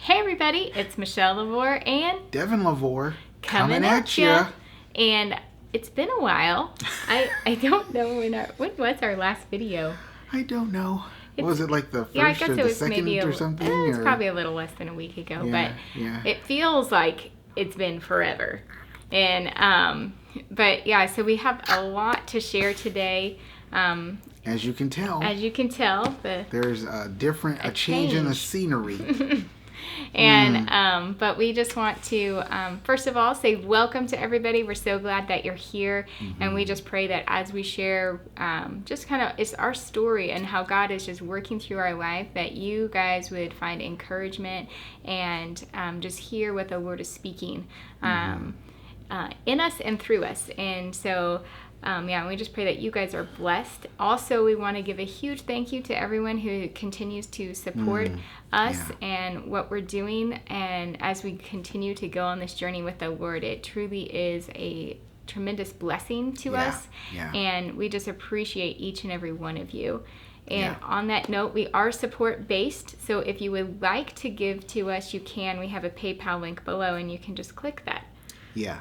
Hey everybody, it's Michelle LaVore and Devin LaVore coming at ya. And it's been a while. I don't know when was our last video. I don't know. Was it like the first I guess or it the was second maybe or something? It's probably a little less than a week ago, Yeah, but it feels like it's been forever. And but yeah, so we have a lot to share today. As you can tell, there's a change in the scenery. And but we just want to first of all say welcome to everybody. We're so glad that you're here, and we just pray that as we share just kind of it's our story and how God is just working through our life, that you guys would find encouragement and just hear what the Lord is speaking in us and through us. And so we just pray that you guys are blessed. Also, we want to give a huge thank you to everyone who continues to support us and what we're doing. And as we continue to go on this journey with the Lord, it truly is a tremendous blessing to us. And we just appreciate each and every one of you. And on that note, we are support-based. So if you would like to give to us, you can. We have a PayPal link below, and you can just click that. Yeah.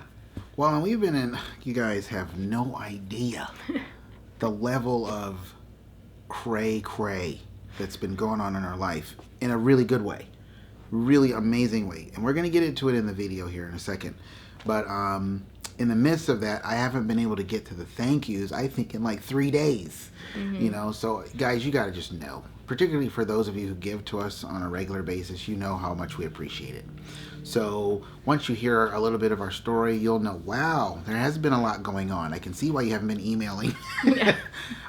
Well, and we've been in, you guys have no idea the level of cray that's been going on in our life in a really good way, really amazing way. And we're going to get into it in the video here in a second. But in the midst of that, I haven't been able to get to the thank yous, I think, in like 3 days. You know, so guys, you got to just know, particularly for those of you who give to us on a regular basis, you know how much we appreciate it. So once you hear a little bit of our story, you'll know, wow, there has been a lot going on. I can see why you haven't been emailing.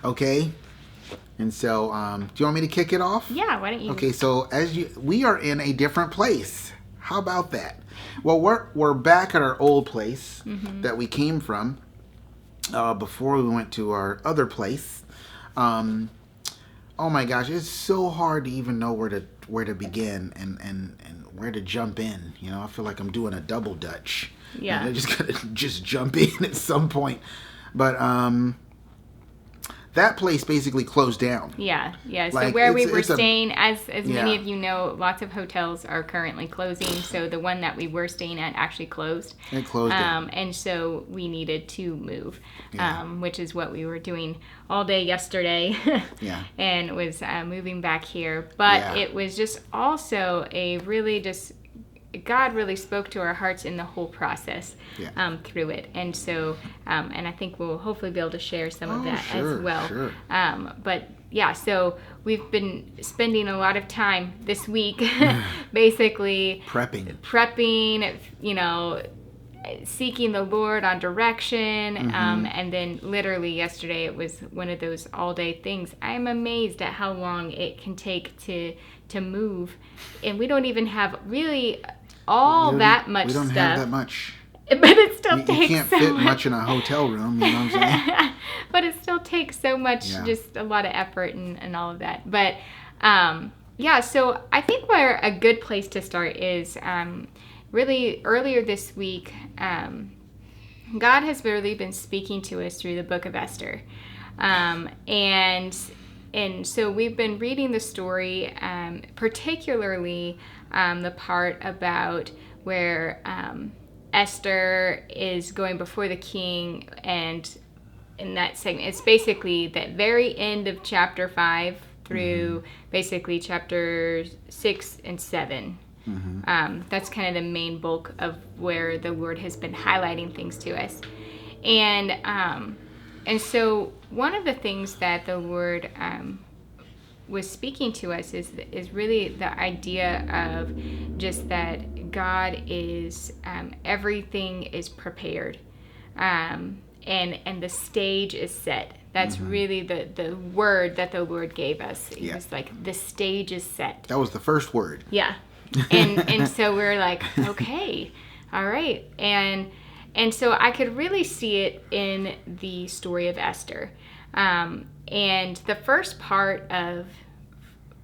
Okay? And so, do you want me to kick it off? Yeah, why don't you? Okay, so we are in a different place. How about that? Well, we're back at our old place that we came from before we went to our other place. Oh my gosh, it's so hard to even know where to begin and where to jump in. You know, I feel like I'm doing a double dutch. Yeah. I just gotta just jump in at some point. But that place basically closed down. Yeah. So Like, where we were staying, as many of you know, lots of hotels are currently closing. So the one that we were staying at actually closed. It closed down. And so we needed to move, which is what we were doing all day yesterday. And was moving back here. But it was just also a really just... God really spoke to our hearts in the whole process through it. And so, and I think we'll hopefully be able to share some of that as well. Sure. But yeah, so we've been spending a lot of time this week basically prepping, you know, seeking the Lord on direction. And then literally yesterday it was one of those all day things. I'm amazed at how long it can take to move. And we don't even have really that much stuff. We don't have that much. But it still takes you can't so fit much. much in a hotel room, you know what I'm saying? But it still takes so much, just a lot of effort and all of that. But so I think where a good place to start is really earlier this week, God has really been speaking to us through the book of Esther. And so we've been reading the story, particularly the part about where Esther is going before the king, and in that segment, it's basically that very end of chapter 5 through basically chapter 6 and 7. That's kind of the main bulk of where the Lord has been highlighting things to us. And so one of the things that the Lord was speaking to us is really the idea of just that God is, everything is prepared, and the stage is set. That's really the word that the Lord gave us. It was like, the stage is set. That was the first word. Yeah. And so we're like, okay, all right. And so I could really see it in the story of Esther. And the first part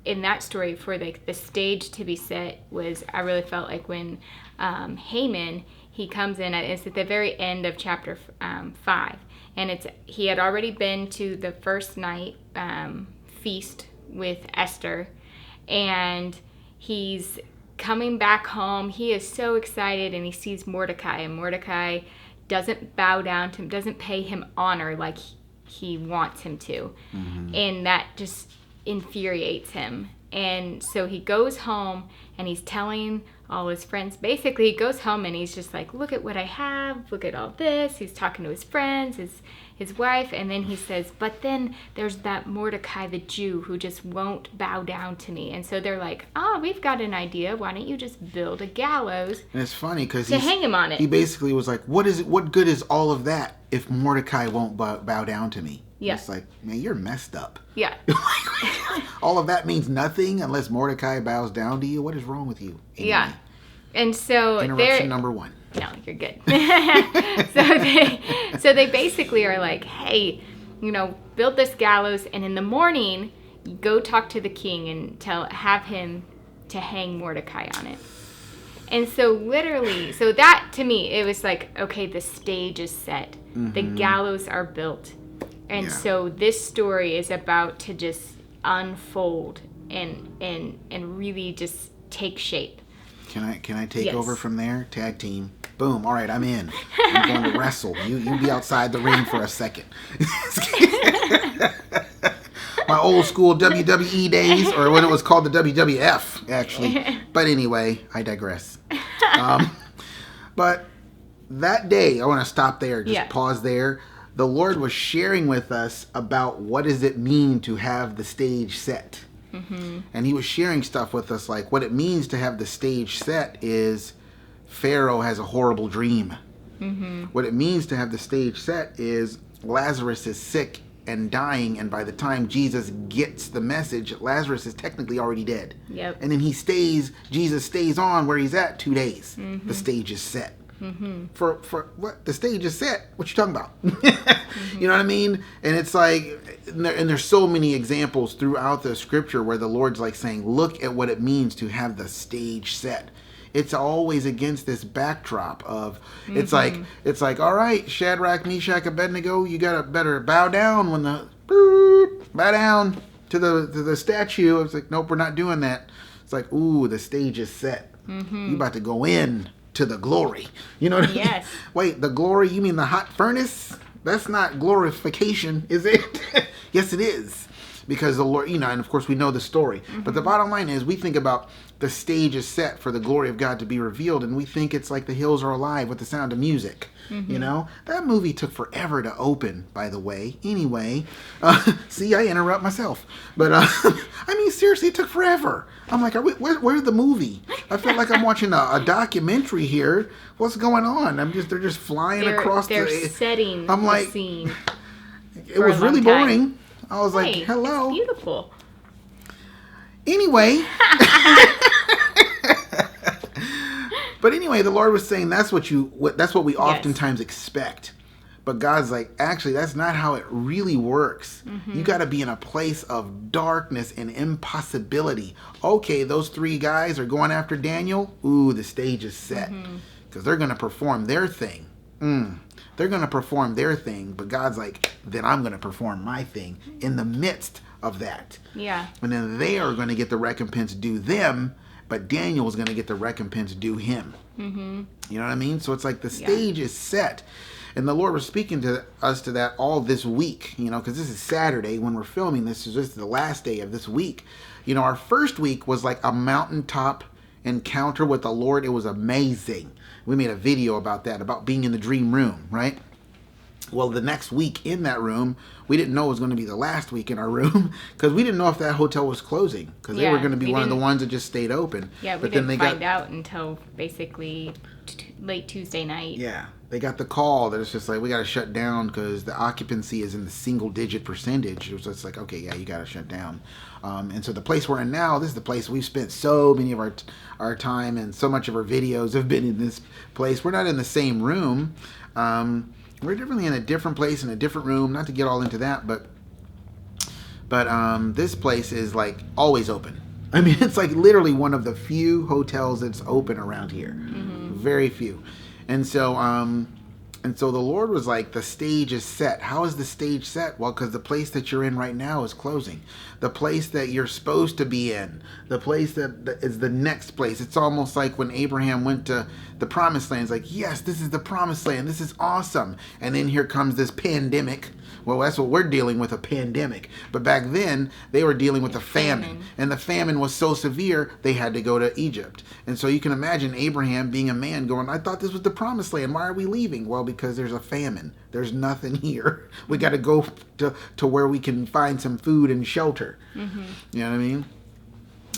in that story for the stage to be set was, I really felt like when Haman, he comes in, it's at the very end of chapter 5. And he had already been to the first night feast with Esther. And he's coming back home, he is so excited, and he sees Mordecai, and Mordecai doesn't bow down to him, doesn't pay him honor like he wants him to. And that just infuriates him. And so he goes home, and he's telling all his friends. Basically, he goes home, and he's just like, look at what I have, look at all this. He's talking to his friends, his wife, and then he says, but then there's that Mordecai the Jew who just won't bow down to me. And so they're like, oh, we've got an idea. Why don't you just build a gallows? And it's funny because to hang him on it. He basically was like, what good is all of that if Mordecai won't bow down to me? Yeah. It's like, man, you're messed up. Yeah. All of that means nothing unless Mordecai bows down to you. What is wrong with you? Anyway, Yeah. And so interruption number 1. No, you're good. so they basically are like, hey, build this gallows, and in the morning, go talk to the king and have him to hang Mordecai on it. And so literally, so that to me, it was like, okay, the stage is set. The gallows are built. And so this story is about to just unfold and really just take shape. Can I take over from there? Tag team. Boom. All right, I'm in. I'm going to wrestle. You be outside the ring for a second. My old school WWE days, or when it was called the WWF, actually. But anyway, I digress. But that day, I want to stop there. Just pause there. The Lord was sharing with us about what does it mean to have the stage set. And he was sharing stuff with us like what it means to have the stage set is Pharaoh has a horrible dream. What it means to have the stage set is Lazarus is sick and dying, and by the time Jesus gets the message, Lazarus is technically already dead. And then Jesus stays on where he's at 2 days. The stage is set. For what? The stage is set. What you talking about? You know what I mean? And it's like, and there's so many examples throughout the scripture where the Lord's like saying, look at what it means to have the stage set. It's always against this backdrop of, it's like, all right, Shadrach, Meshach, Abednego, you better bow down when bow down to the statue. It's like, nope, we're not doing that. It's like, ooh, the stage is set. You about to go in to the glory. You know what I mean? Yes. Wait, the glory, you mean the hot furnace? That's not glorification, is it? Yes, it is. Because the Lord, and of course we know the story. But the bottom line is we think about the stage is set for the glory of God to be revealed, and we think it's like the hills are alive with the sound of music. That movie took forever to open, by the way. Anyway, see, I interrupt myself. But, I mean, seriously, it took forever. I'm like, where's the movie? I feel like I'm watching a documentary here. What's going on? They're just flying across they're setting I'm like, the scene. It was really boring. I was like, hello. It's beautiful. Anyway. But anyway, the Lord was saying that's what we oftentimes expect. But God's like, actually, that's not how it really works. You got to be in a place of darkness and impossibility. Okay, those 3 guys are going after Daniel. Ooh, the stage is set. Because they're going to perform their thing. They're going to perform their thing. But God's like, then I'm going to perform my thing in the midst of that. Yeah. And then they are going to get the recompense due them. But Daniel is going to get the recompense due him. You know what I mean? So it's like the stage is set. And the Lord was speaking to us to that all this week, because this is Saturday when we're filming this. This is the last day of this week. Our first week was like a mountaintop encounter with the Lord. It was amazing. We made a video about that, about being in the dream room, right? Well, the next week in that room, we didn't know it was going to be the last week in our room because we didn't know if that hotel was closing because they were going to be one of the ones that just stayed open. Yeah, we didn't find out until basically late Tuesday night. Yeah, they got the call that it's just like, we got to shut down because the occupancy is in the single-digit percentage. It was just like, okay, yeah, you got to shut down. And so the place we're in now, this is the place we've spent so many of our time and so much of our videos have been in this place. We're not in the same room. We're definitely in a different place, in a different room. Not to get all into that, but this place is like always open. I mean, it's like literally one of the few hotels that's open around here. Very few. And so And so the Lord was like, the stage is set. How is the stage set? Well, because the place that you're in right now is closing. The place that you're supposed to be in, the place that is the next place. It's almost like when Abraham went to the promised land. It's like, yes, this is the promised land. This is awesome. And then here comes this pandemic. Well, that's what we're dealing with, a pandemic. But back then, they were dealing with a famine. And the famine was so severe, they had to go to Egypt. And so you can imagine Abraham being a man going, I thought this was the promised land. Why are we leaving? Well, because there's a famine. There's nothing here. We got to go to where we can find some food and shelter. Mm-hmm. You know what I mean?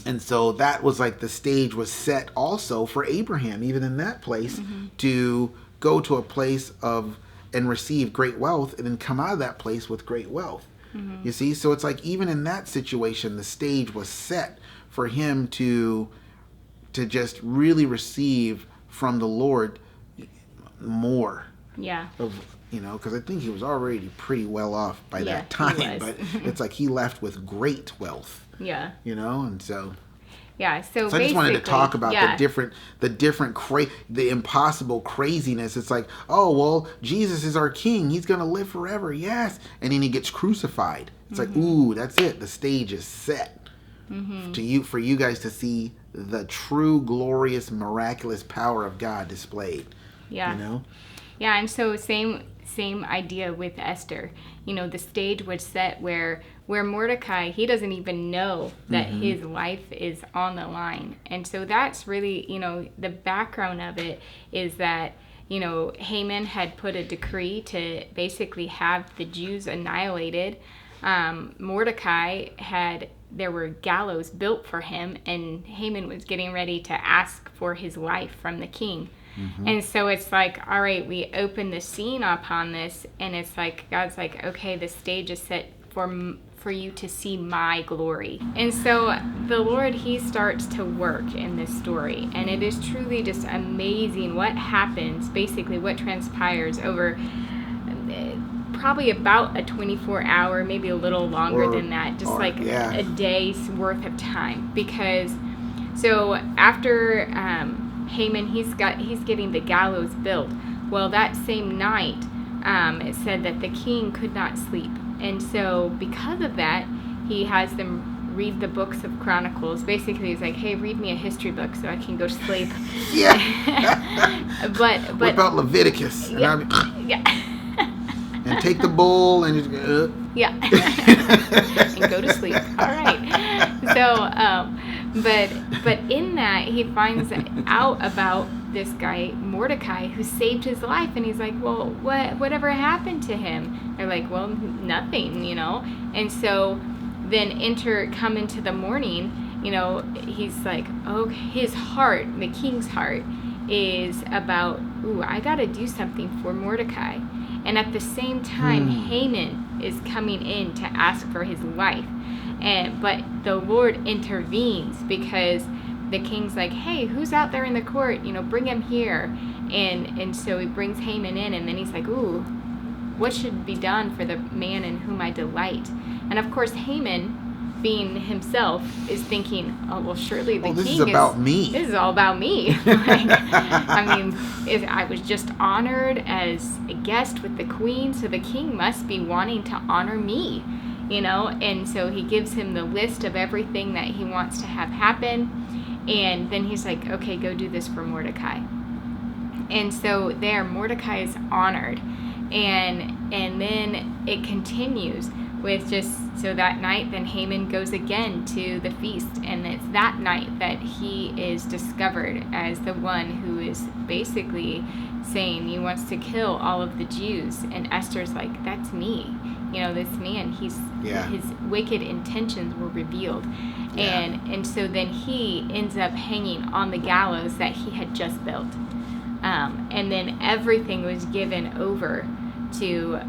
And so that was like the stage was set also for Abraham, even in that place, to go to a place of and receive great wealth and then come out of that place with great wealth. Mm-hmm. You see? So it's like even in that situation, the stage was set for him to just really receive from the Lord more. Yeah. Because I think he was already pretty well off by that time. But it's like he left with great wealth. Yeah. And so... Yeah, so I just wanted to talk about the impossible craziness. It's like, oh, well, Jesus is our king. He's going to live forever. Yes. And then he gets crucified. It's like, ooh, that's it. The stage is set for you guys to see the true, glorious, miraculous power of God displayed. Yeah. Yeah, and so same idea with Esther. The stage was set where Mordecai, he doesn't even know that his life is on the line. And so that's really, the background of it is that, Haman had put a decree to basically have the Jews annihilated. Mordecai there were gallows built for him, and Haman was getting ready to ask for his life from the king. And so it's like, all right, we open the scene upon this, and it's like, God's like, okay, the stage is set for you to see my glory. And so the Lord, he starts to work in this story, and it is truly just amazing what happens, basically what transpires over probably about a 24-hour, maybe a little longer than that, just a day's worth of time. Because so after Haman, he's getting the gallows built. Well, that same night, it said that the king could not sleep. And so because of that, he has them read the books of Chronicles. Basically, he's like, hey, read me a history book so I can go to sleep. Yeah. but what about Leviticus? Yeah. And take the bull and just yeah. And go to sleep. All right. So, but in that, he finds out about this guy, Mordecai, who saved his life. And he's like, well, whatever happened to him? They're like, well, nothing, And so then come into the morning, he's like, oh, his heart, the king's heart, is about, ooh, I got to do something for Mordecai. And at the same time, Haman is coming in to ask for his life. But the Lord intervenes because the king's like, hey, who's out there in the court? Bring him here. And so he brings Haman in, and then he's like, ooh, what should be done for the man in whom I delight? And of course, Haman, being himself, is thinking, oh, well, surely the king this is about me. This is all about me. I was just honored as a guest with the queen, so the king must be wanting to honor me, And so he gives him the list of everything that he wants to have happen. And then he's like, okay, go do this for Mordecai. And so there, Mordecai is honored. And then it continues with so that night, then Haman goes again to the feast, and it's that night that he is discovered as the one who is basically saying he wants to kill all of the Jews. And Esther's like, that's me. This man, his wicked intentions were revealed. Yeah. And so then he ends up hanging on the gallows that he had just built. And then everything was given over to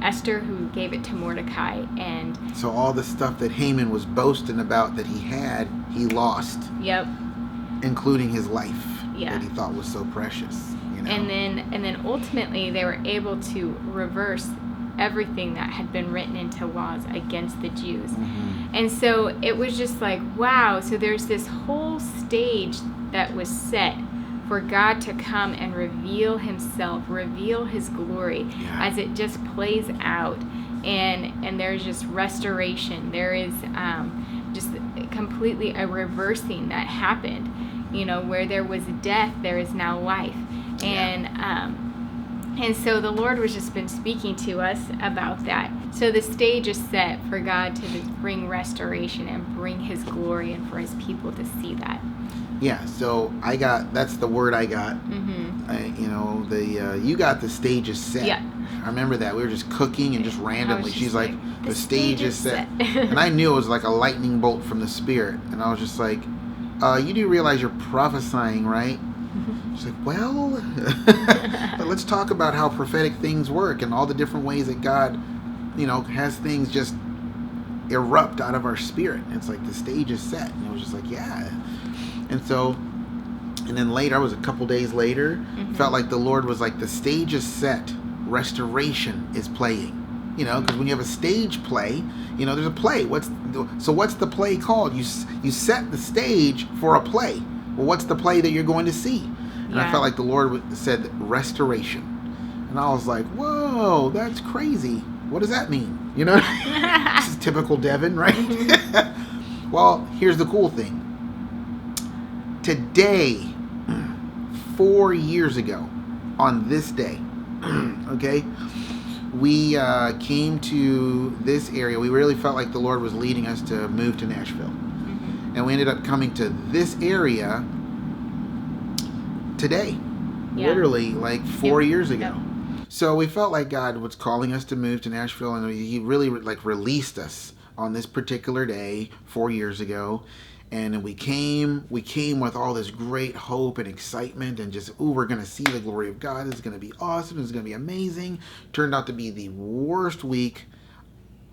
Esther, who gave it to Mordecai. And so all the stuff that Haman was boasting about that he had, he lost. Yep. Including his life that he thought was so precious. And then ultimately they were able to reverse everything that had been written into laws against the Jews. And so it was just like, wow. So there's this whole stage that was set for God to come and reveal himself, reveal his glory as it just plays out. And there's just restoration. There is just completely a reversing that happened, where there was death, there is now life. And so the Lord was just been speaking to us about that. So the stage is set for God to bring restoration and bring his glory, and for his people to see that. Yeah, so that's the word I got. You got the stage is set. Yeah. I remember that. We were just cooking and just randomly. She's like, the stage is set. And I knew it was like a lightning bolt from the Spirit. And I was just like, you do realize you're prophesying, right? She's like, well, let's talk about how prophetic things work and all the different ways that God, has things just erupt out of our spirit. And it's like the stage is set. And I was just like, yeah. And so, and then later, I was a couple days later, felt like the Lord was like, the stage is set. Restoration is playing. Because when you have a stage play, there's a play. What's the play called? You set the stage for a play. Well, what's the play that you're going to see? And I felt like the Lord said restoration. And I was like, whoa, that's crazy. What does that mean? This is typical Devin, right? Well, here's the cool thing. Today, 4 years ago, on this day, okay, we came to this area. We really felt like the Lord was leading us to move to Nashville. And we ended up coming to this area today, literally like 4 years ago. So we felt like God was calling us to move to Nashville, and he really released us on this particular day 4 years ago. And we came with all this great hope and excitement and just, we're going to see the glory of God. It's going to be awesome. It's going to be amazing. Turned out to be the worst week,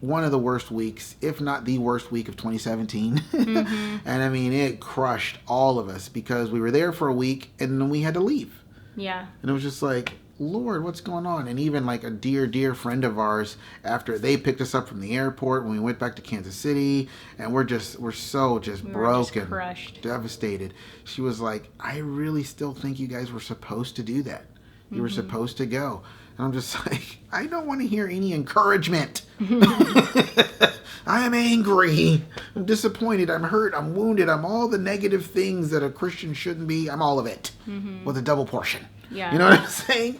one of the worst weeks, if not the worst week of 2017. And I mean, it crushed all of us because we were there for a week and then we had to leave. Yeah. And it was just like, Lord, what's going on? And even like a dear friend of ours, after they picked us up from the airport when we went back to Kansas City, and we're so broken, crushed, devastated. She was like, I really still think you guys were supposed to do that. You were supposed to go. And I'm just like, I don't want to hear any encouragement. I am angry. I'm disappointed. I'm hurt. I'm wounded. I'm all the negative things that a Christian shouldn't be. I'm all of it with a double portion. Yeah. You know what I'm saying?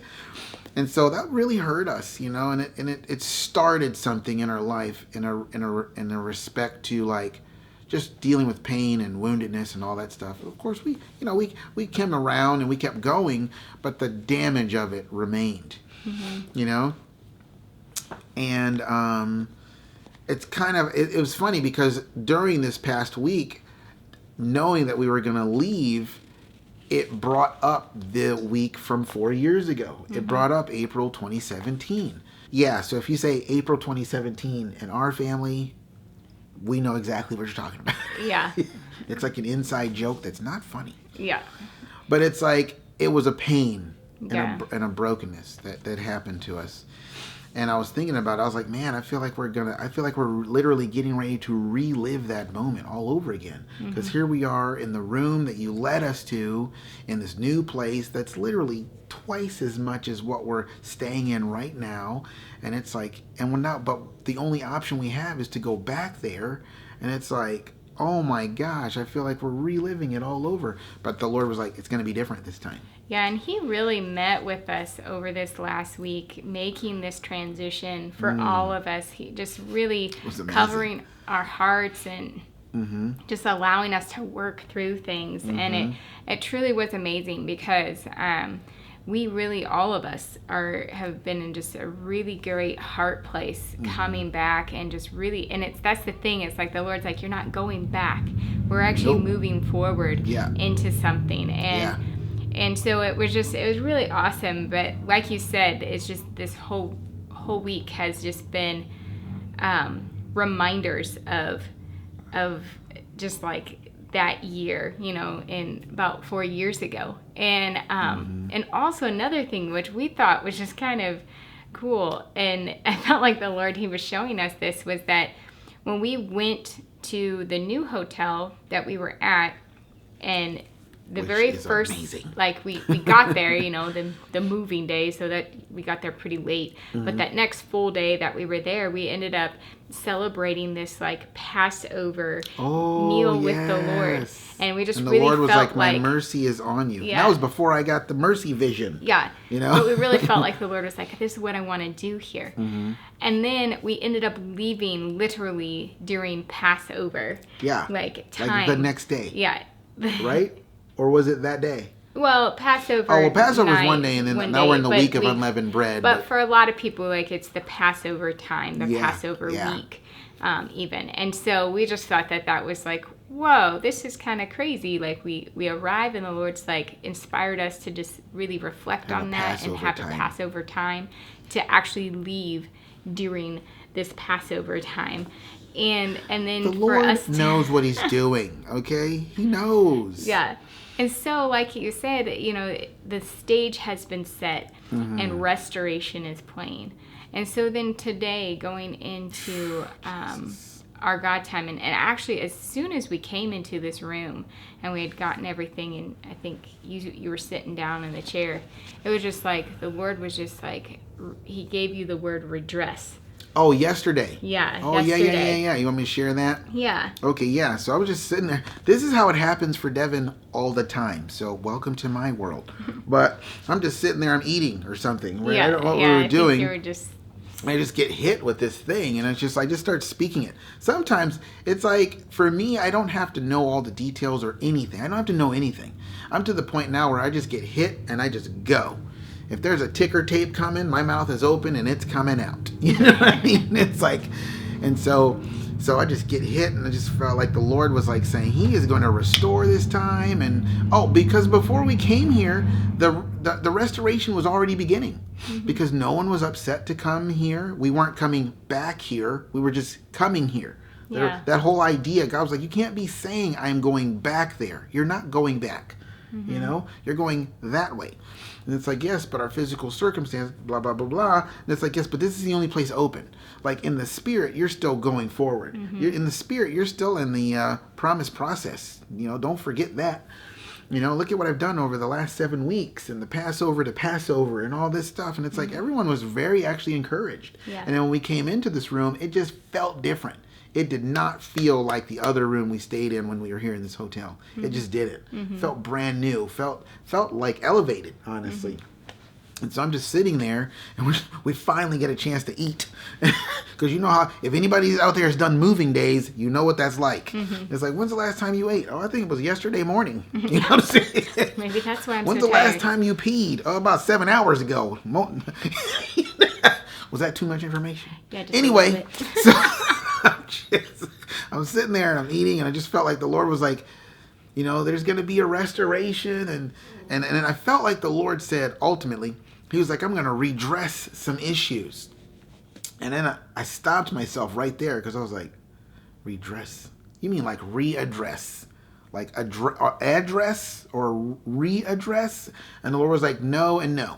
And so that really hurt us, and it started something in our life in a respect to like just dealing with pain and woundedness and all that stuff. Of course, we came around and we kept going, but the damage of it remained. And it's kind of it was funny because during this past week, knowing that we were going to leave, it brought up the week from 4 years ago. It brought up April 2017. Yeah, so if you say April 2017 in our family, we know exactly what you're talking about. Yeah. It's like an inside joke that's not funny. Yeah. But it's like, it was a pain and a brokenness that happened to us. And I was thinking about it. I was like, man, I feel like we're literally getting ready to relive that moment all over again. Because here we are in the room that you led us to in this new place that's literally twice as much as what we're staying in right now. And it's like, and we're not, but the only option we have is to go back there. And it's like, oh my gosh, I feel like we're reliving it all over. But the Lord was like, it's going to be different this time. Yeah, and he really met with us over this last week, making this transition for all of us. He just really covering our hearts and just allowing us to work through things. And it truly was amazing because we really, all of us have been in just a really great heart place coming back and just really, and that's the thing. It's like the Lord's like, you're not going back. We're actually moving forward into something. And so it was really awesome. But like you said, it's just this whole week has just been reminders of just like that year, in about 4 years ago. And and also another thing which we thought was just kind of cool, and I felt like the Lord, he was showing us this, was that when we went to the new hotel that we were at, and the Which very is first, amazing. like we got there, the moving day, so that we got there pretty late. Mm-hmm. But that next full day that we were there, we ended up celebrating this like Passover meal with the Lord, and we just and the really Lord was felt like, my mercy is on you. Yeah. That was before I got the mercy vision. Yeah. But we really felt like the Lord was like, this is what I want to do here. Mm-hmm. And then we ended up leaving literally during Passover. Yeah. Like time. Like the next day. Yeah. Right? Or was it that day? Well, Passover. Oh, well, Passover's night, one day, and then now day, we're in the week of unleavened bread. But for a lot of people, like it's the Passover time, the Passover yeah. week, even. And so we just thought that was like, whoa, this is kind of crazy. Like we arrive, and the Lord's like inspired us to just really reflect on that and have a Passover time to actually leave during this Passover time. And then the for Lord us knows what he's doing, okay? He knows. Yeah. And so, like you said, the stage has been set and restoration is playing. And so then today, going into our God time, and actually as soon as we came into this room and we had gotten everything, and I think you were sitting down in the chair, it was just like, the Lord was just like, he gave you the word redress. Oh, yesterday. Yeah. Oh, yesterday. yeah. You want me to share that? Yeah. Okay, yeah. So I was just sitting there. This is how it happens for Devin all the time. So welcome to my world. But I'm just sitting there. I'm eating or something. Right? Yeah. I don't know what we were doing. You were just... I just get hit with this thing, and I just start speaking it. Sometimes it's like, for me, I don't have to know all the details or anything. I don't have to know anything. I'm to the point now where I just get hit and I just go. If there's a ticker tape coming, my mouth is open and it's coming out. You know what I mean? It's like, and so I just get hit, and I just felt like the Lord was like saying he is going to restore this time. And because before we came here, the restoration was already beginning, because no one was upset to come here. We weren't coming back here. We were just coming here. Yeah. That whole idea, God was like, you can't be saying I'm going back there. You're not going back. You're going that way. And it's like, yes, but our physical circumstance, blah, blah, blah, blah. And it's like, yes, but this is the only place open. Like in the spirit, you're still going forward. You're in the spirit, you're still in the promise process. Don't forget that. Look at what I've done over the last 7 weeks, and the Passover to Passover and all this stuff. And it's like, everyone was very actually encouraged. Yeah. And then when we came into this room, it just felt different. It did not feel like the other room we stayed in when we were here in this hotel. It just didn't. Felt brand new. Felt like elevated, honestly. And so I'm just sitting there, and we finally get a chance to eat. Because you know how, if anybody out there has done moving days, you know what that's like. It's like, when's the last time you ate? Oh, I think it was yesterday morning. You know what I'm saying? Maybe that's why I'm When's so the tired. last time you peed? Oh, about 7 hours ago. Was that too much information? Yeah, just anyway, so I'm sitting there and I'm eating, and I just felt like the Lord was like, there's going to be a restoration. And I felt like the Lord said, ultimately, he was like, I'm going to redress some issues. And then I stopped myself right there, because I was like, redress? You mean like readdress? Like address or readdress? And the Lord was like, no and no.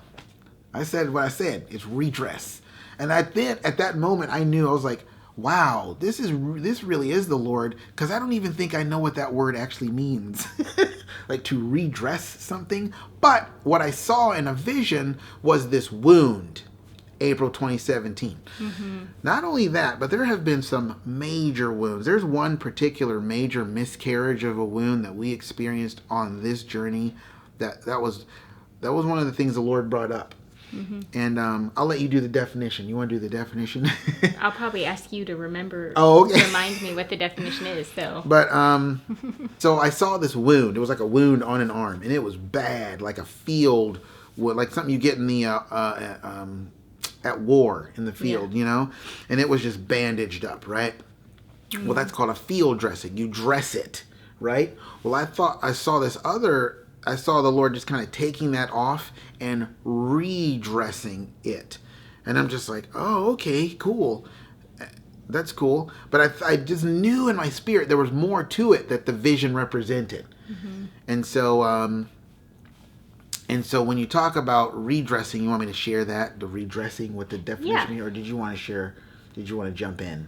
I said what I said. It's redress. And at that moment, I knew. I was like, wow, this really is the Lord, because I don't even think I know what that word actually means. Like to redress something. But what I saw in a vision was this wound, April 2017. Not only that, but there have been some major wounds. There's one particular major miscarriage of a wound that we experienced on this journey. That was one of the things the Lord brought up. And I'll let you do the definition. You want to do the definition? I'll probably ask you to remember. Oh, okay. Remind me what the definition is. So. But so I saw this wound. It was like a wound on an arm, and it was bad, like a field, like something you get in the at war in the field, And it was just bandaged up, right? Well, that's called a field dressing. You dress it, right? Well, I saw the Lord just kind of taking that off and redressing it. And I'm just like, oh, okay, cool. That's cool. But I just knew in my spirit there was more to it that the vision represented. And so when you talk about redressing, you want me to share that, the redressing, what the definition here, or did you want to jump in?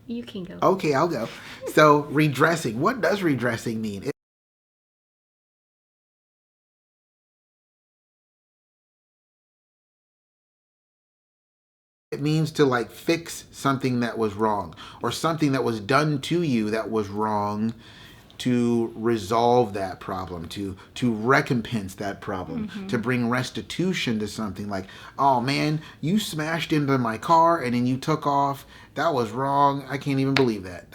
You can go. Okay, I'll go. So redressing, what does redressing mean? It means to like fix something that was wrong, or something that was done to you that was wrong, to resolve that problem, to recompense that problem, to bring restitution to something. Like, oh man, you smashed into my car and then you took off. That was wrong. I can't even believe that.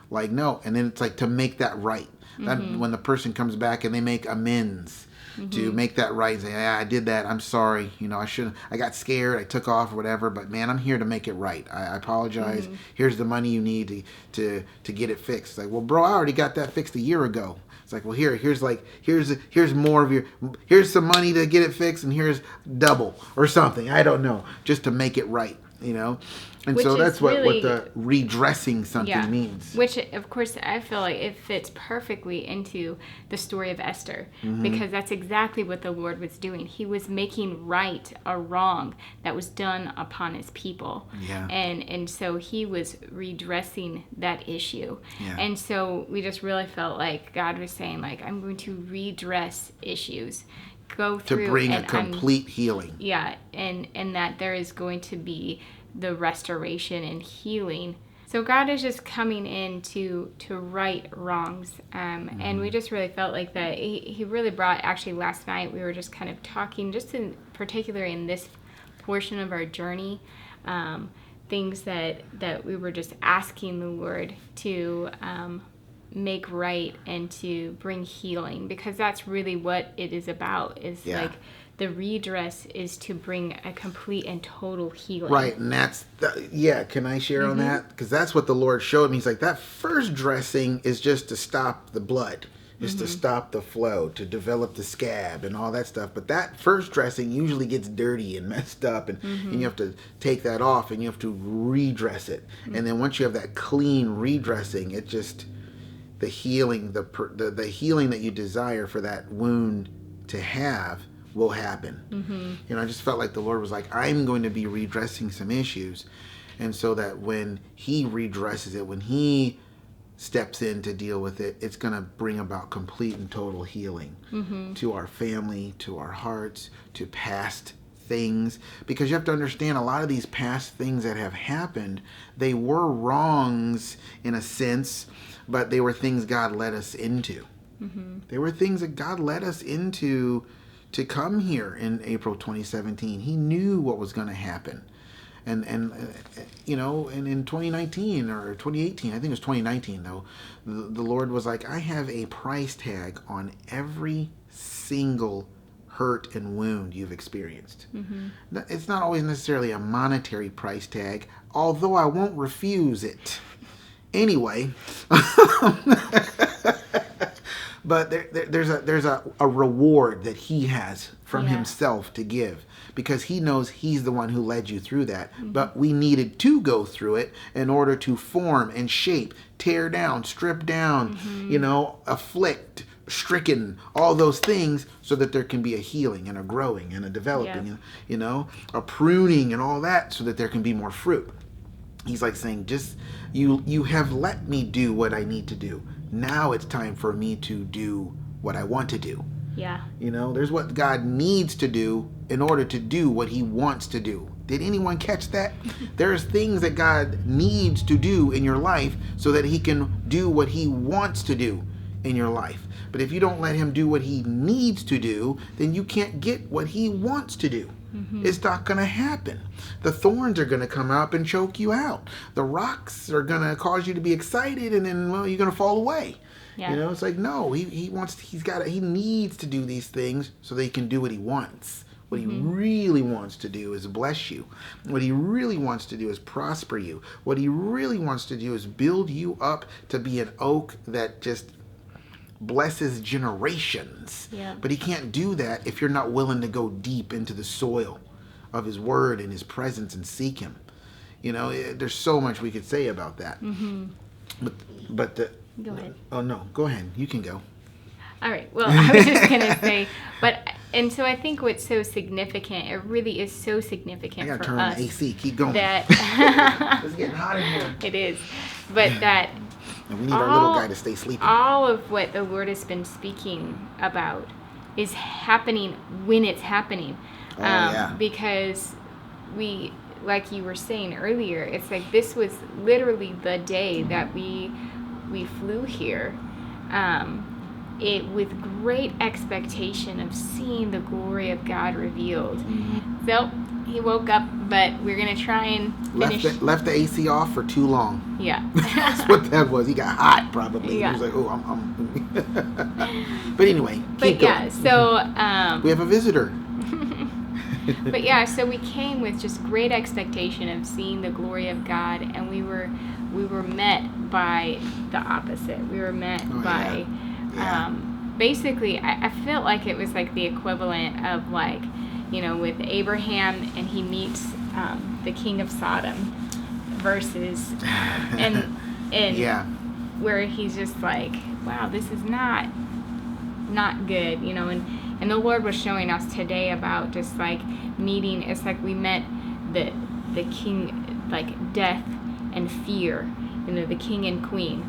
Like, no. And then it's like to make that right. That when the person comes back and they make amends, to make that right, and say, yeah, I did that, I'm sorry, I got scared, I took off or whatever, but man, I'm here to make it right. I apologize. Here's the money you need to get it fixed. It's like, well, bro, I already got that fixed a year ago. It's like, well, here's more of here's some money to get it fixed, and here's double or something. I don't know, just to make it right, And Which so that's what really, the redressing something means. Which, of course, I feel like it fits perfectly into the story of Esther, because that's exactly what the Lord was doing. He was making right a wrong that was done upon his people. Yeah. And so he was redressing that issue. Yeah. And so we just really felt like God was saying, like, I'm going to redress issues. Go through to bring a complete healing. Yeah, and that there is going to be the restoration and healing. So God is just coming in to right wrongs. And we just really felt like that he really brought, actually last night we were just kind of talking, just in particular in this portion of our journey, things that we were just asking the Lord to make right and to bring healing, because that's really what it is about, is like the redress is to bring a complete and total healing. Right, and that's, can I share on that? Because that's what the Lord showed me. He's like, that first dressing is just to stop the blood, is to stop the flow, to develop the scab and all that stuff. But that first dressing usually gets dirty and messed up, and you have to take that off and you have to redress it. And then once you have that clean redressing, it just, the healing, the healing that you desire for that wound to have will happen. I just felt like the Lord was like, I'm going to be redressing some issues, and so that when he redresses it, when he steps in to deal with it, it's going to bring about complete and total healing to our family, to our hearts, to past things. Because you have to understand, a lot of these past things that have happened, they were wrongs in a sense, but they were things God led us into. They were things that God led us into to come here in April 2017. He knew what was going to happen. And in 2019 or 2018, I think it was 2019 though, the Lord was like, I have a price tag on every single hurt and wound you've experienced. It's not always necessarily a monetary price tag, although I won't refuse it. Anyway, but there's a reward that he has from himself to give, because he knows he's the one who led you through that. But we needed to go through it in order to form and shape, tear down, strip down, afflict, stricken, all those things, so that there can be a healing and a growing and a developing, a pruning and all that, so that there can be more fruit. He's like saying, just you have let me do what I need to do. Now it's time for me to do what I want to do. Yeah. There's what God needs to do in order to do what he wants to do. Did anyone catch that? There's things that God needs to do in your life so that he can do what he wants to do in your life. But if you don't let him do what he needs to do, then you can't get what he wants to do. It's not going to happen. The thorns are going to come up and choke you out. The rocks are going to cause you to be excited, and then, you're going to fall away. Yeah. It's like, no, he needs to do these things so that he can do what he wants. What he really wants to do is bless you. What he really wants to do is prosper you. What he really wants to do is build you up to be an oak that just blesses generations. Yeah. But he can't do that if you're not willing to go deep into the soil of his word and his presence and seek him. There's so much we could say about that. But go ahead. Oh no, go ahead. You can go. All right. Well, I was just gonna say, and so I think what's so significant, it really is so significant for us. I gotta turn on the AC. Keep going. It's getting hot in here. It is, but that. And we need our little guy to stay sleeping. All of what the Lord has been speaking about is happening when it's happening. Because like you were saying earlier, it's like this was literally the day that we flew here. It with great expectation of seeing the glory of God revealed. So he woke up, but we're gonna try and finish. Left the AC off for too long. Yeah, that's what that was. He got hot probably. Yeah. He was like, "Oh, I'm." But anyway, keep going. So we have a visitor. But yeah, so we came with just great expectation of seeing the glory of God, and we were met by the opposite. We were met by. Yeah. Basically, I felt like it was like the equivalent of like, with Abraham and he meets the king of Sodom versus and where he's just like, wow, this is not good, and the Lord was showing us today about just like meeting. It's like we met the king, like death and fear, the king and queen.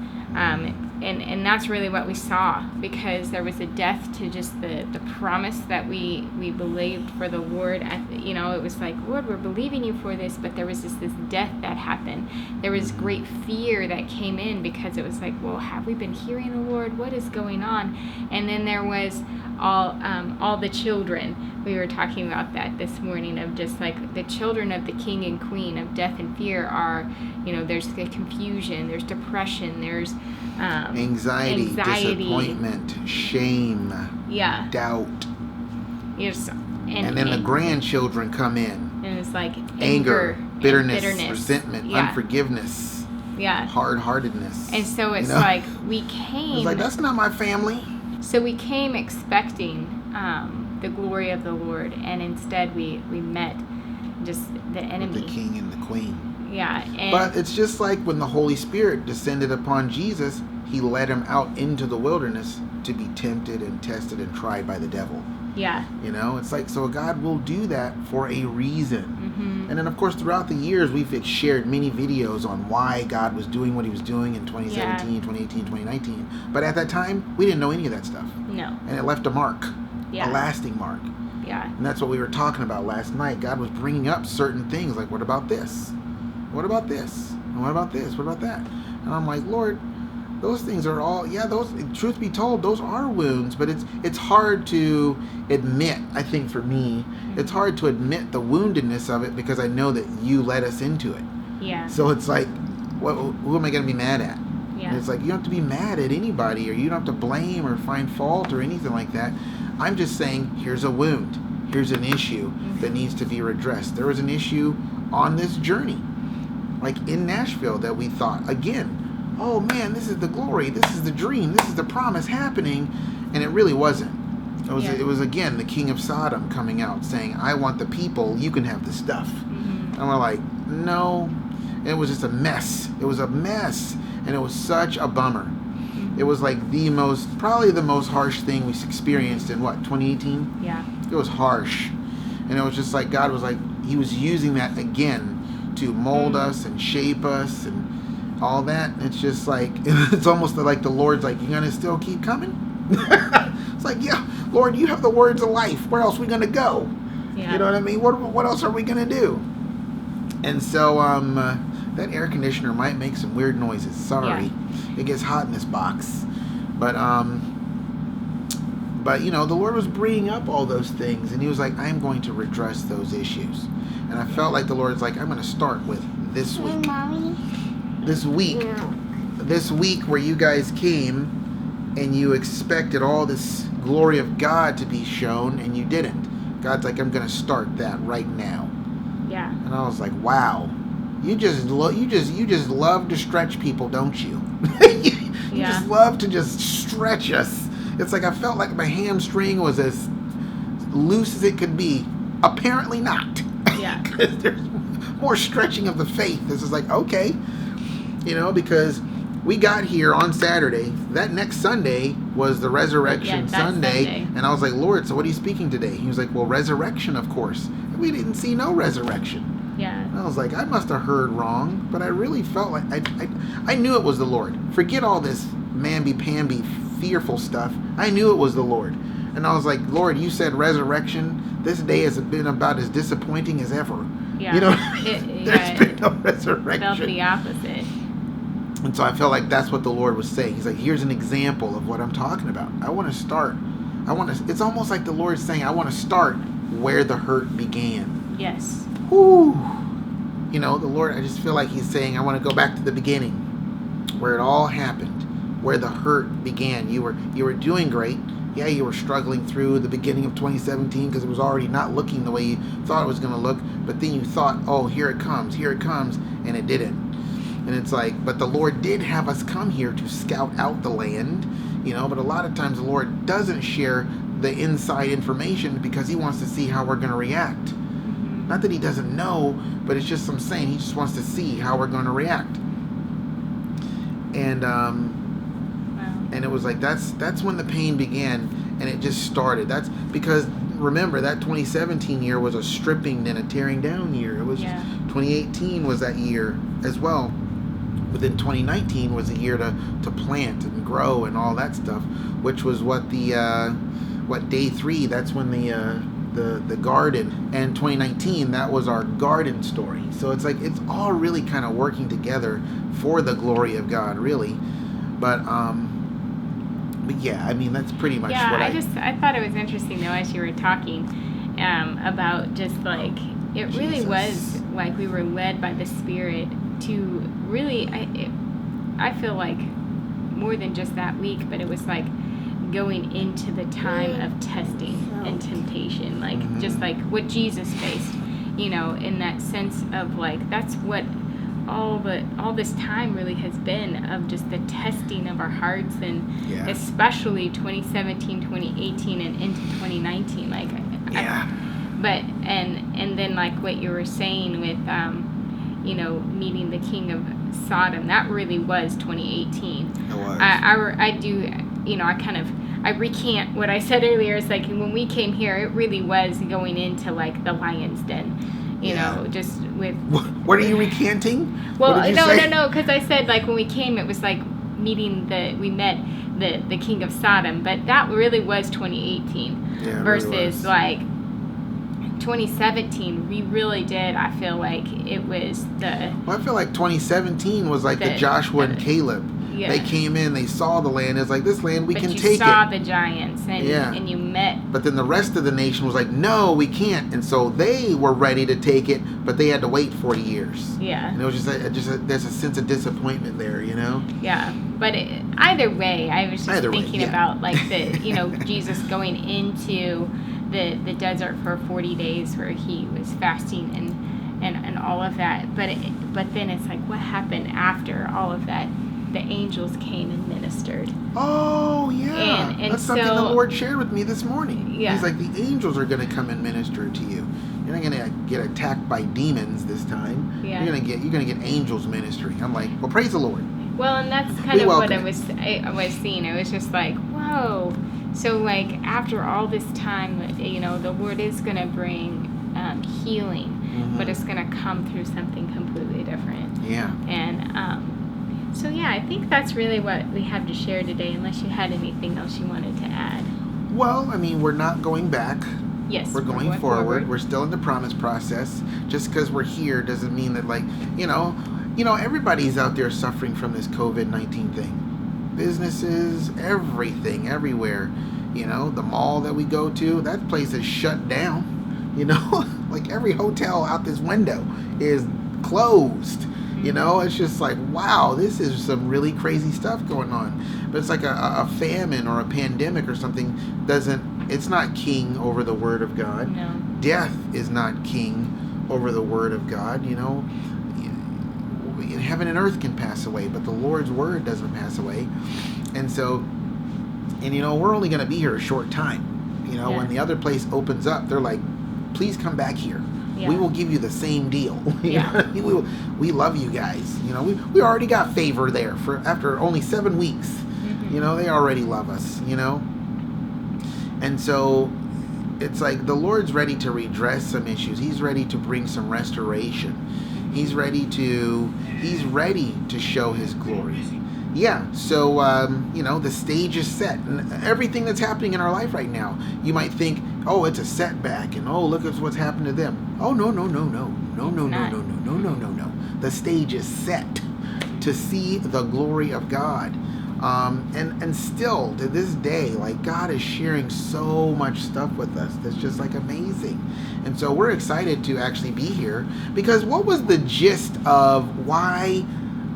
And that's really what we saw, because there was a death to just the promise that we believed for the Lord. It was like, Lord, we're believing you for this, but there was this death that happened. There was great fear that came in, because it was like, well, have we been hearing the Lord? What is going on? And then there was all the children. We were talking about that this morning, of just like the children of the king and queen of death and fear are, there's the confusion, there's depression, there's anxiety, disappointment, shame, doubt. Yes, and then the grandchildren come in. And it's like anger, bitterness, resentment, unforgiveness, hard-heartedness. And so it's like we came. It's like, that's not my family. So we came expecting the glory of the Lord, and instead we met just the enemy. The king and the queen. Yeah. But it's just like when the Holy Spirit descended upon Jesus, he led him out into the wilderness to be tempted and tested and tried by the devil. Yeah. It's like, so God will do that for a reason. Mm-hmm. And then, of course, throughout the years, we've shared many videos on why God was doing what he was doing in 2017, 2018, 2019. But at that time, we didn't know any of that stuff. No. And it left a mark, a lasting mark. Yeah. And that's what we were talking about last night. God was bringing up certain things, like, what about this? What about this? And what about this? What about that? And I'm like, Lord, those things are all, those, truth be told, those are wounds, but it's hard to admit. I think for me, it's hard to admit the woundedness of it, because I know that you led us into it. Yeah. So it's like, who am I going to be mad at? Yeah. And it's like, you don't have to be mad at anybody, or you don't have to blame or find fault or anything like that. I'm just saying, here's a wound. Here's an issue that needs to be redressed. There was an issue on this journey, like in Nashville, that we thought, again, oh man, this is the glory, this is the dream, this is the promise happening, and it really wasn't. It was again the king of Sodom coming out saying, I want the people, you can have the stuff. Mm-hmm. And we're like, no. And it was just a mess. It was a mess, and it was such a bummer. Mm-hmm. It was like probably the most harsh thing we experienced in 2018? Yeah. It was harsh. And it was just like God was like, he was using that again to mold us and shape us and all that. It's just like, it's almost like the Lord's like, you gonna still keep coming? It's like, yeah, Lord, you have the words of life. Where else are we gonna go? Yeah. You know what I mean? What else are we gonna do? And so that air conditioner might make some weird noises. Sorry. Yeah. It gets hot in this box. But the Lord was bringing up all those things, and he was like, I'm going to redress those issues. And I felt like the Lord's like, I'm going to start with this week. Mommy. This week where you guys came and you expected all this glory of God to be shown, and you didn't. God's like, I'm going to start that right now. Yeah. And I was like, wow. You just love to stretch people, don't you? You just love to just stretch us. It's like I felt like my hamstring was as loose as it could be. Apparently not. Yeah. Because there's more stretching of the faith. This is like, okay. Because we got here on Saturday. That next Sunday was the Resurrection Sunday. And I was like, Lord, so what are you speaking today? He was like, well, resurrection, of course. And we didn't see no resurrection. Yeah. And I was like, I must have heard wrong. But I really felt like I knew it was the Lord. Forget all this mamby-pamby fearful stuff. I knew it was the Lord. And I was like, Lord, you said resurrection. This day has been about as disappointing as ever. Yeah. You know what I mean? There's been no resurrection. Felt the opposite. And so I feel like that's what the Lord was saying. He's like, here's an example of what I'm talking about. It's almost like the Lord's saying, I want to start where the hurt began. Yes. Whew. You know, the Lord, I just feel like he's saying, I want to go back to the beginning, where it all happened, where the hurt began. You were doing great. Yeah, you were struggling through the beginning of 2017 because it was already not looking the way you thought it was going to look. But then you thought, oh, here it comes, and it didn't. And it's like, but the Lord did have us come here to scout out the land, you know, but a lot of times the Lord doesn't share the inside information because he wants to see how we're going to react. Not that he doesn't know, but it's just I'm saying he just wants to see how we're going to react. And and it was like that's when the pain began, and it just started. That's because remember that 2017 year was a stripping and a tearing down year. It was 2018 was that year as well. But then 2019 was a year to plant and grow and all that stuff, which was what day 3. That's when the garden, and 2019 that was our garden story. So it's like it's all really kind of working together for the glory of God, really. But yeah, I mean that's pretty much what I thought it was interesting though as you were talking about just like it really was like we were led by the Spirit to really I feel like more than just that week, but it was like going into the time of testing and temptation, like just like what Jesus faced, you know, in that sense of like that's what all this time really has been, of just the testing of our hearts, and especially 2017, 2018, and into 2019, like and then like what you were saying with you know, meeting the king of Sodom, that really was 2018. It was. I do, you know, I recant what I said earlier. It's like when we came here, it really was going into like the lion's den, you know, just with. What are you recanting? Well, no, because I said like when we came, it was like we met the king of Sodom, but that really was 2018 versus really was. Like 2017. We really did. I feel like it was I feel like 2017 was like the Joshua and Caleb. Yeah. They came in, they saw the land. It's like, this land, we can take it. You saw the giants, and you met. But then the rest of the nation was like, no, we can't. And so they were ready to take it, but they had to wait 40 years. Yeah. And it was there's a sense of disappointment there, you know? Yeah. But either way, I was just thinking about, like, Jesus going into the desert for 40 days where he was fasting and all of that. But then it's like, what happened after all of that? The angels came and ministered. Oh, yeah. And that's something the Lord shared with me this morning. Yeah. He's like, the angels are going to come and minister to you. You're not going to get attacked by demons this time. Yeah. You're going to get angels ministering. I'm like, well, praise the Lord. Well, and that's kind of what I was seeing. It was just like, whoa. So, like, after all this time, you know, the Lord is going to bring healing, but it's going to come through something completely different. Yeah. And, so, yeah, I think that's really what we have to share today, unless you had anything else you wanted to add. Well, I mean, we're not going back. Yes. We're going forward. We're still in the promise process. Just because we're here doesn't mean that, like, you know, everybody's out there suffering from this COVID-19 thing. Businesses, everything, everywhere. You know, the mall that we go to, that place is shut down. You know, like every hotel out this window is closed. You know, it's just like, wow, this is some really crazy stuff going on. But it's like a famine or a pandemic or something it's not king over the word of God. No. Death is not king over the word of God, you know. Heaven and earth can pass away, but the Lord's word doesn't pass away. And so, you know, we're only going to be here a short time. You know, when the other place opens up, they're like, please come back here. Yeah. We will give you the same deal. We love you guys. You know, we already got favor there after only 7 weeks. Mm-hmm. You know, they already love us, you know. And so it's like the Lord's ready to redress some issues. He's ready to bring some restoration. He's ready to show his glory. Yeah, so, you know, the stage is set. And everything that's happening in our life right now, you might think, oh, it's a setback, and oh, look at what's happened to them. Oh, no. The stage is set to see the glory of God. And still to this day, like, God is sharing so much stuff with us that's just like amazing. And so we're excited to actually be here, because what was the gist of why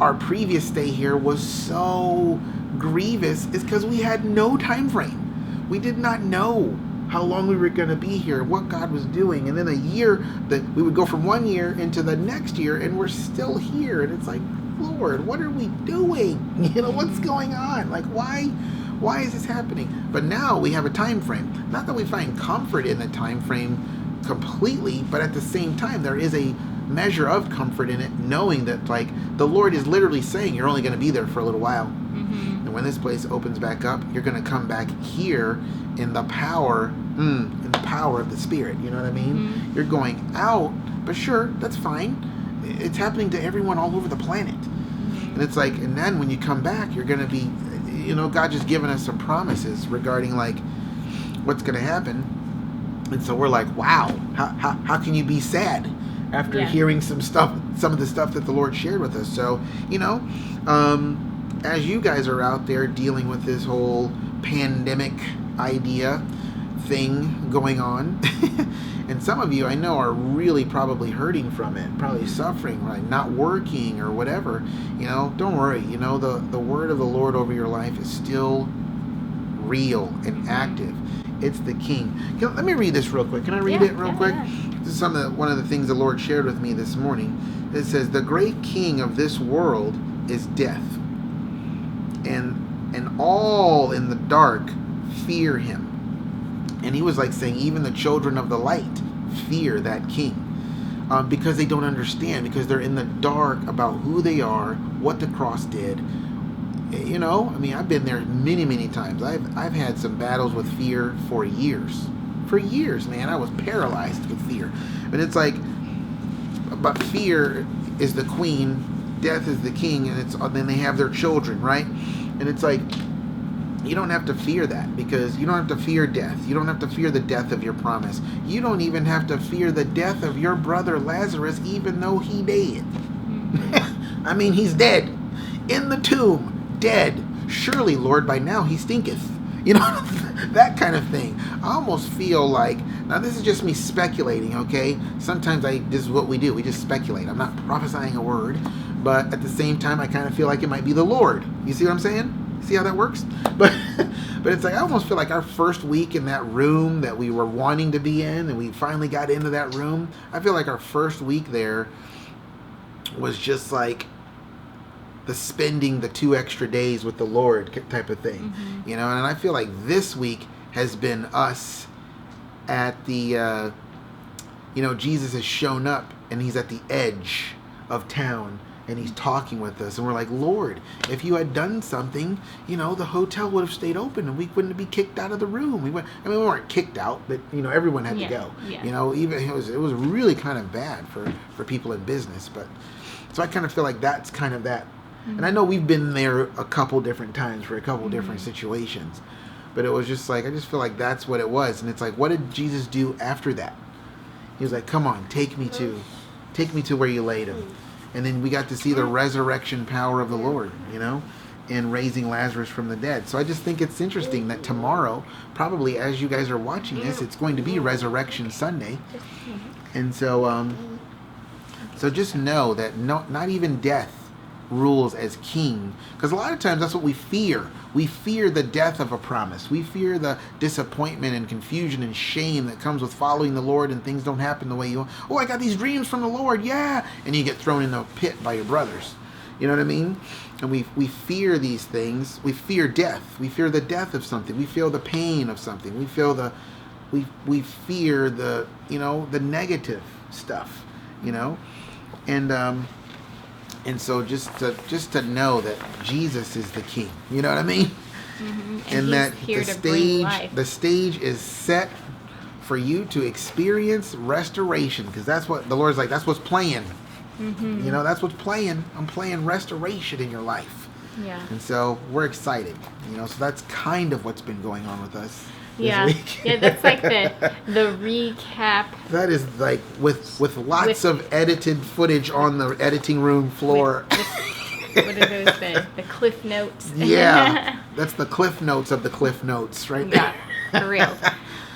our previous stay here was so grievous is because we had no time frame. We did not know how long we were going to be here, what God was doing. And then a year, that we would go from 1 year into the next year, and we're still here. And it's like, Lord, what are we doing? What's going on? Like, why is this happening? But now we have a time frame. Not that we find comfort in the time frame completely, but at the same time, there is a measure of comfort in it, knowing that, like, the Lord is literally saying you're only going to be there for a little while. And when this place opens back up, you're going to come back here in the power of the Spirit. You know what I mean? You're going out, but sure, that's fine. It's happening to everyone all over the planet. And it's like, and then when you come back, you're going to be, God just given us some promises regarding, like, what's going to happen. And so we're like, wow, how can you be sad after hearing some of the stuff that the Lord shared with us? So, as you guys are out there dealing with this whole pandemic idea thing going on, and some of you I know are really probably hurting from it, probably suffering, right? Not working or whatever. Don't worry. The word of the Lord over your life is still real and active. It's the King. Let me read this real quick. Can I read it real quick? This is one of the things the Lord shared with me this morning. It says, the great king of this world is death, and all in the dark fear him. And he was like saying, even the children of the light fear that king, because they don't understand, because they're in the dark about who they are, what the cross did. I've been there many, many times. I've had some battles with fear for years. For years, man. I was paralyzed with fear. But it's like, but fear is the queen, death is the king, and then they have their children, right? And it's like, you don't have to fear that, because you don't have to fear death. You don't have to fear the death of your promise. You don't even have to fear the death of your brother Lazarus, even though he dead. He's dead. In the tomb, dead. Surely, Lord, by now he stinketh. That kind of thing. I almost feel like, now this is just me speculating, okay? Sometimes this is what we do. We just speculate. I'm not prophesying a word, but at the same time, I kind of feel like it might be the Lord. You see what I'm saying? See how that works? But it's like, I almost feel like our first week in that room that we were wanting to be in, and we finally got into that room, I feel like our first week there was just like the spending the 2 extra days with the Lord type of thing. And I feel like this week has been us at the, Jesus has shown up, and he's at the edge of town, and he's talking with us, and we're like, Lord, if you had done something, the hotel would have stayed open, and we wouldn't be kicked out of the room. We weren't kicked out, but everyone had to go. Even it was really kind of bad for people in business. But so I kind of feel like that's kind of that. And I know we've been there a couple different times for a couple different situations, but it was just like, I just feel like that's what it was. And it's like, what did Jesus do after that? He was like, come on, take me to where you laid him. And then we got to see the resurrection power of the Lord, in raising Lazarus from the dead. So I just think it's interesting that tomorrow, probably as you guys are watching this, it's going to be Resurrection Sunday. And so just know that not even death rules as king, because a lot of times that's what we fear. We fear the death of a promise. We fear the disappointment and confusion and shame that comes with following the Lord, and things don't happen the way you want. Oh, I got these dreams from the Lord, yeah, and you get thrown in a pit by your brothers. You know what I mean? And we fear these things. We fear death. We fear the death of something. We feel the pain of something. We feel we fear the the negative stuff. And so just to know that Jesus is the King, you know what I mean? And that the stage is set for you to experience restoration, because that's what the Lord's like. That's what's playing. That's what's playing. I'm playing restoration in your life. Yeah. And so we're excited. So that's kind of what's been going on with us. Yeah, week. yeah, that's like the recap. That is like with lots of edited footage on the editing room floor. What are those? The cliff notes. Yeah, that's the cliff notes of the cliff notes, right? Yeah, for real.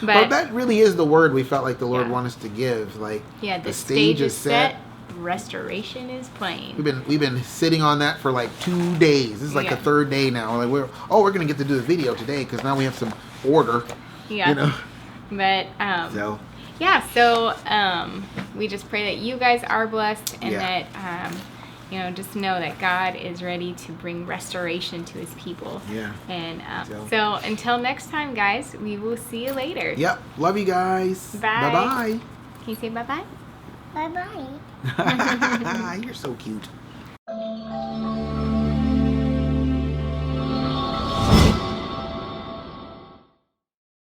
But that really is the word we felt like the Lord Yeah. wanted us to give. Like, Yeah, the stage is set. Restoration is plain. We've been sitting on that for like 2 days. This is like the third day now. Like we're gonna get to do the video today because now we have some order. Yeah. You know. But So. Yeah. So we just pray that you guys are blessed and that just know that God is ready to bring restoration to His people. Yeah. And so until next time, guys, we will see you later. Yep. Love you guys. Bye. Bye bye. Can you say bye bye? Bye-bye. You're so cute.